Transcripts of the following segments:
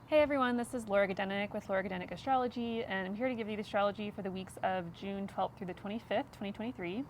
Hey everyone, this is Laura Gadenik with Laura Gadenik Astrology, and I'm here to give you the astrology for the weeks of June 12th through the 25th, 2023.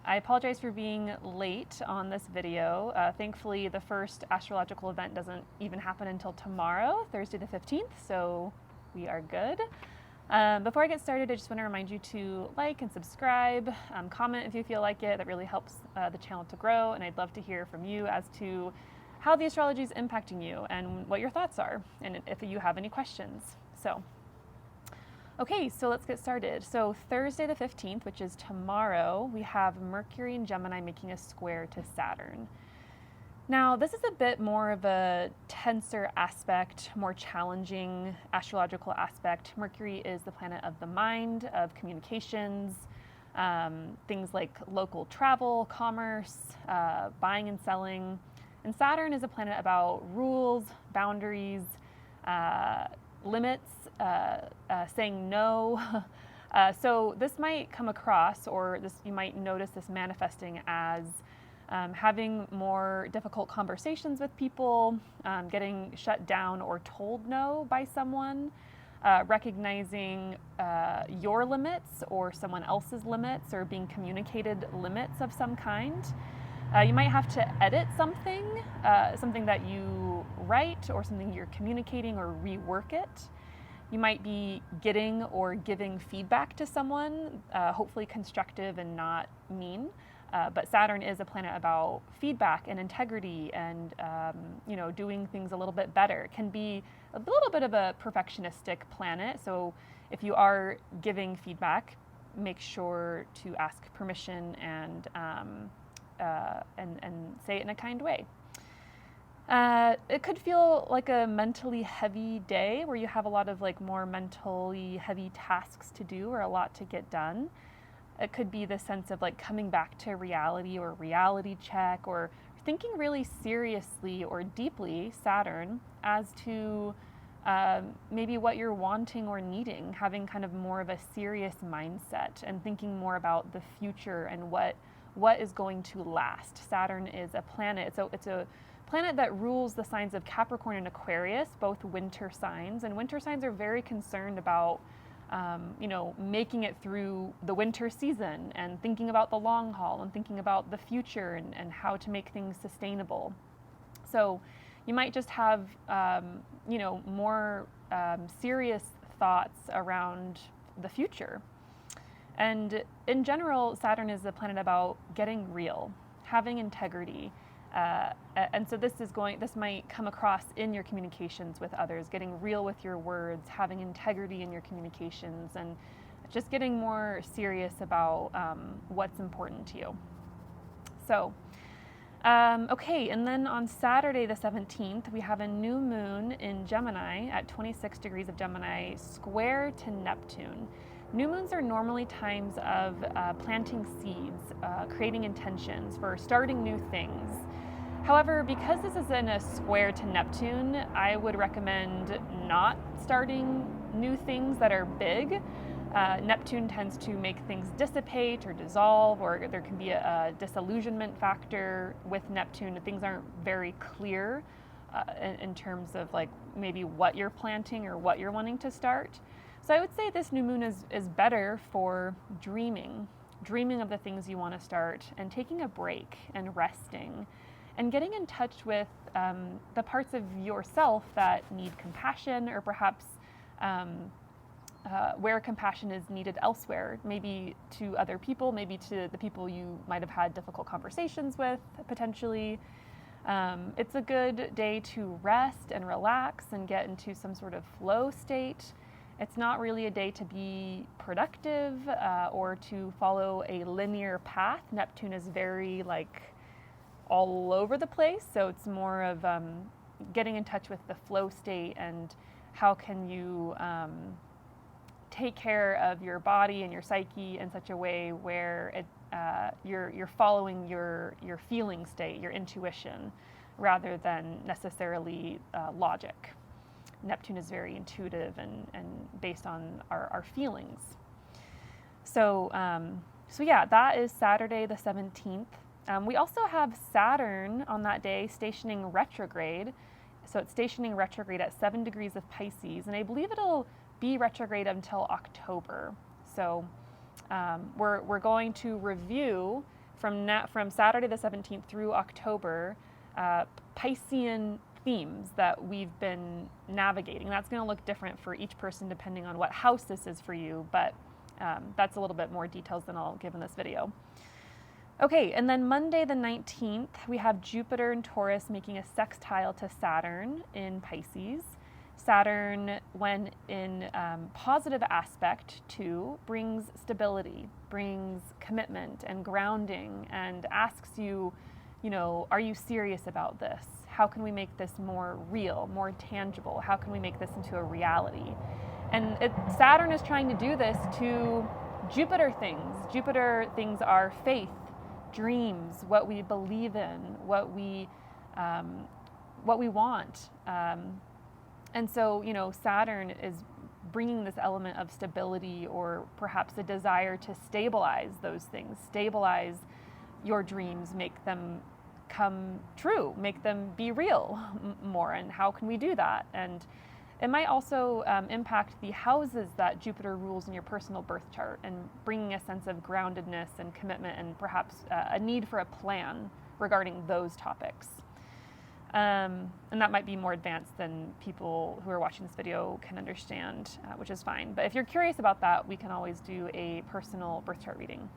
I apologize for being late on this video. Thankfully, the first astrological event doesn't even happen until tomorrow, Thursday the 15th, so we are good. Before I get started, I just want to remind you to like and subscribe, comment if you feel like it. That really helps the channel to grow, and I'd love to hear from you as to how the astrology is impacting you and what your thoughts are, and if you have any questions. Okay, so let's get started. So Thursday the 15th, which is tomorrow, we have Mercury in Gemini making a square to Saturn. Now, this is a bit more of a tenser aspect, more challenging astrological aspect. Mercury is the planet of the mind, of communications, things like local travel, commerce, buying and selling. And Saturn is a planet about rules, boundaries, limits, saying no. So this might come across, or you might notice this manifesting as having more difficult conversations with people, getting shut down or told no by someone, recognizing your limits or someone else's limits, or being communicated limits of some kind. You might have to edit something that you write or something you're communicating, or rework it. You might be getting or giving feedback to someone, hopefully constructive and not mean. But Saturn is a planet about feedback and integrity and doing things a little bit better. It can be a little bit of a perfectionistic planet. So if you are giving feedback, make sure to ask permission and say it in a kind way. It could feel like a mentally heavy day where you have a lot of more mentally heavy tasks to do, or a lot to get done. It could be the sense of coming back to reality, or reality check, or thinking really seriously or deeply, Saturn, as to maybe what you're wanting or needing, having kind of more of a serious mindset and thinking more about the future and what is going to last. Saturn is a planet, so it's a planet that rules the signs of Capricorn and Aquarius, both winter signs, and winter signs are very concerned about making it through the winter season and thinking about the long haul and thinking about the future and how to make things sustainable. So you might just have more serious thoughts around the future. And in general, Saturn is a planet about getting real, having integrity. And so this might come across in your communications with others, getting real with your words, having integrity in your communications, and just getting more serious about what's important to you. So, okay, and then on Saturday the 17th, we have a new moon in Gemini at 26 degrees of Gemini, square to Neptune. New moons are normally times of planting seeds, creating intentions for starting new things. However, because this is in a square to Neptune, I would recommend not starting new things that are big. Neptune tends to make things dissipate or dissolve, or there can be a disillusionment factor with Neptune. Things aren't very clear in terms of maybe what you're planting or what you're wanting to start. So I would say this new moon is better for dreaming of the things you want to start, and taking a break and resting and getting in touch with the parts of yourself that need compassion, or perhaps where compassion is needed elsewhere, maybe to other people, maybe to the people you might have had difficult conversations with, potentially. It's a good day to rest and relax and get into some sort of flow state. It's not really a day to be productive or to follow a linear path. Neptune is very all over the place, so it's more of getting in touch with the flow state and how can you take care of your body and your psyche in such a way where you're following your feeling state, your intuition, rather than necessarily logic. Neptune is very intuitive and based on our feelings. So yeah, that is Saturday the 17th. We also have Saturn on that day stationing retrograde So it's stationing retrograde at 7 degrees of Pisces, and I believe it'll be retrograde until October. So we're going to review from Saturday the 17th through October Piscean themes that we've been navigating. That's going to look different for each person depending on what house this is for you, but that's a little bit more details than I'll give in this video. Okay, and then Monday the 19th, we have Jupiter in Taurus making a sextile to Saturn in Pisces. Saturn, when in positive aspect to, brings stability, brings commitment and grounding, and asks you, are you serious about this? How can we make this more real, more tangible? How can we make this into a reality? And Saturn is trying to do this to Jupiter things. Jupiter things are faith, dreams, what we believe in, what we want. And so, Saturn is bringing this element of stability, or perhaps a desire to stabilize those things, stabilize your dreams, make them come true, make them be real more. And how can we do that? And it might also impact the houses that Jupiter rules in your personal birth chart, and bringing a sense of groundedness and commitment, and perhaps a need for a plan regarding those topics. And that might be more advanced than people who are watching this video can understand, which is fine. But if you're curious about that, we can always do a personal birth chart reading.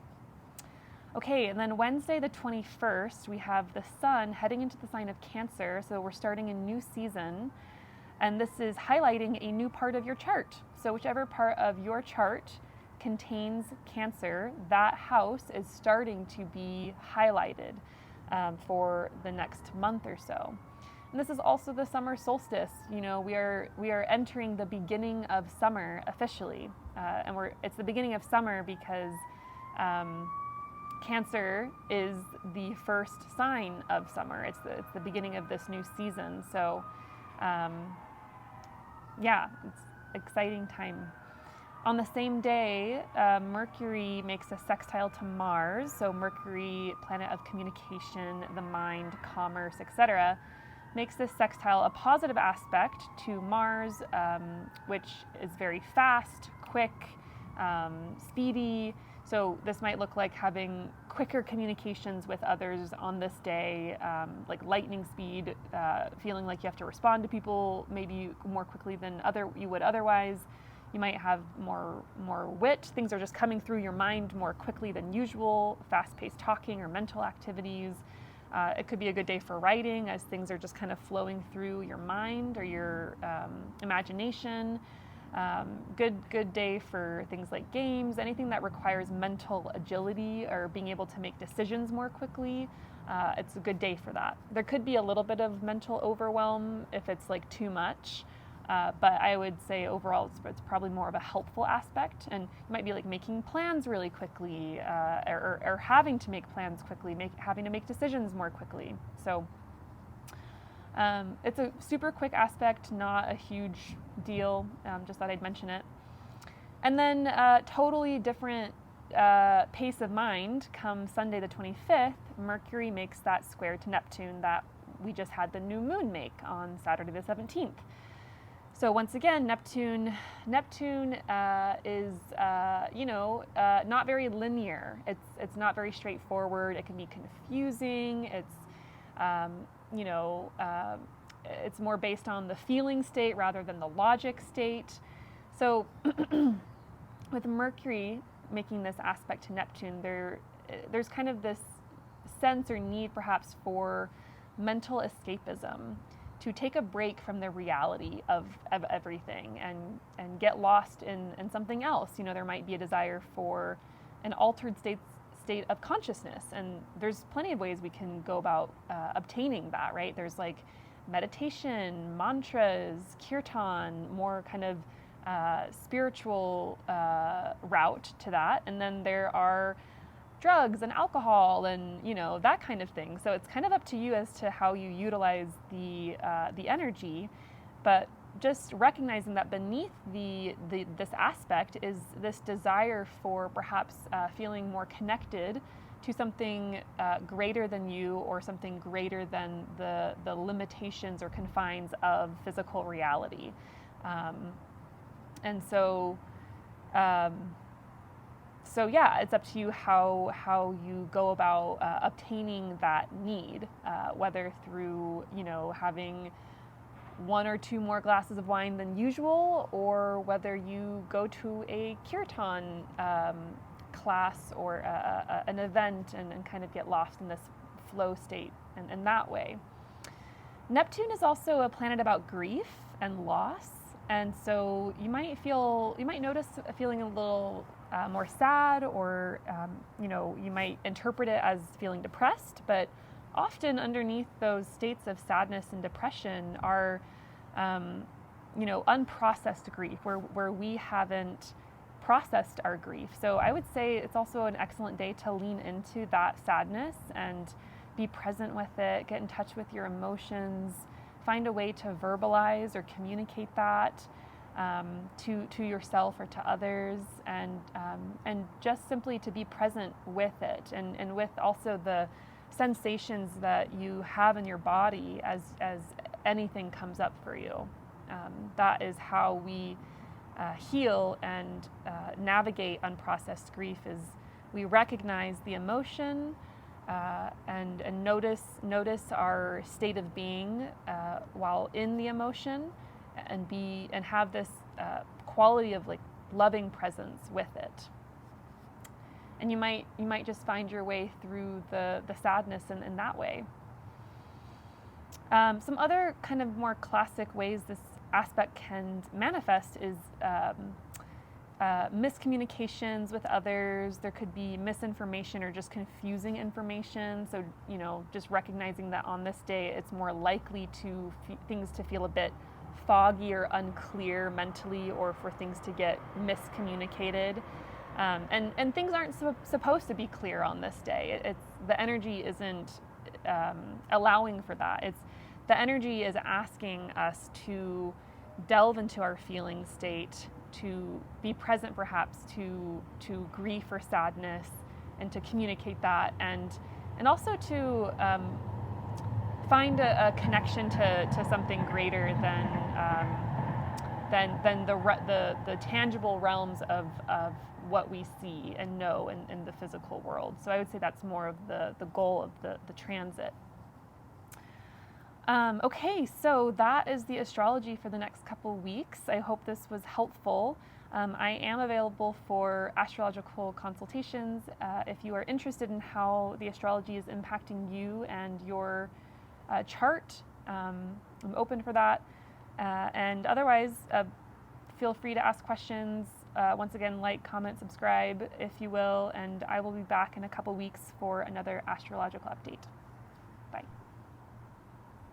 Okay, and then Wednesday the 21st, we have the Sun heading into the sign of Cancer, so we're starting a new season, and this is highlighting a new part of your chart. So whichever part of your chart contains Cancer, that house is starting to be highlighted for the next month or so. And this is also the summer solstice. We are entering the beginning of summer officially, and it's the beginning of summer because Cancer is the first sign of summer. It's the beginning of this new season. So, it's exciting time. On the same day, Mercury makes a sextile to Mars. So Mercury, planet of communication, the mind, commerce, etc., makes this sextile a positive aspect to Mars, which is very fast, quick, speedy. So this might look like having quicker communications with others on this day, like lightning speed, feeling like you have to respond to people maybe more quickly than you would otherwise. You might have more wit. Things are just coming through your mind more quickly than usual, fast-paced talking or mental activities. It could be a good day for writing, as things are just kind of flowing through your mind or your imagination. Good day for things like games, anything that requires mental agility or being able to make decisions more quickly. It's a good day for that. There could be a little bit of mental overwhelm if it's like too much, but I would say overall it's probably more of a helpful aspect. And you might be like making plans really quickly, or having to make plans quickly, having to make decisions more quickly. So it's a super quick aspect, not a huge deal, just thought I'd mention it. And then totally different pace of mind come Sunday the 25th, Mercury makes that square to Neptune that we just had the new moon make on Saturday the 17th. So once again, Neptune is not very linear. It's not very straightforward. It can be confusing. It's more based on the feeling state rather than the logic state. So with Mercury making this aspect to Neptune, there's kind of this sense or need perhaps for mental escapism, to take a break from the reality of everything and get lost in something else. There might be a desire for an altered state of consciousness, and there's plenty of ways we can go about obtaining that, right? There's like meditation, mantras, kirtan, more kind of spiritual route to that, and then there are drugs and alcohol and that kind of thing. So it's kind of up to you as to how you utilize the energy, but just recognizing that beneath this aspect is this desire for perhaps feeling more connected to something greater than you, or something greater than the limitations or confines of physical reality. And so, so yeah, it's up to you how you go about obtaining that need, whether through, having one or two more glasses of wine than usual, or whether you go to a kirtan class or an event and kind of get lost in this flow state and that way. Neptune is also a planet about grief and loss, and so you might notice feeling a little more sad, or you might interpret it as feeling depressed, but often underneath those states of sadness and depression are unprocessed grief, where we haven't processed our grief. So I would say it's also an excellent day to lean into that sadness and be present with it, get in touch with your emotions, find a way to verbalize or communicate that to yourself or to others, and just simply to be present with it, and with also the sensations that you have in your body as anything comes up for you. That is how we heal and navigate unprocessed grief, is we recognize the emotion and notice our state of being while in the emotion, and have this quality of like loving presence with it. And you might just find your way through the sadness in that way. Some other kind of more classic ways this aspect can manifest is miscommunications with others. There could be misinformation or just confusing information. So, just recognizing that on this day, it's more likely to things to feel a bit foggy or unclear mentally, or for things to get miscommunicated. And things aren't supposed to be clear on this day. The energy isn't allowing for that. The energy is asking us to delve into our feeling state, to be present perhaps to grief or sadness, and to communicate that, and also to find a connection to something greater than the tangible realms of what we see and know in the physical world. So I would say that's more of the goal of the transit. Okay, so that is the astrology for the next couple weeks. I hope this was helpful. I am available for astrological consultations if you are interested in how the astrology is impacting you and your chart. I'm open for that. And otherwise, feel free to ask questions. Once again, like, comment, subscribe, if you will, and I will be back in a couple weeks for another astrological update. Bye.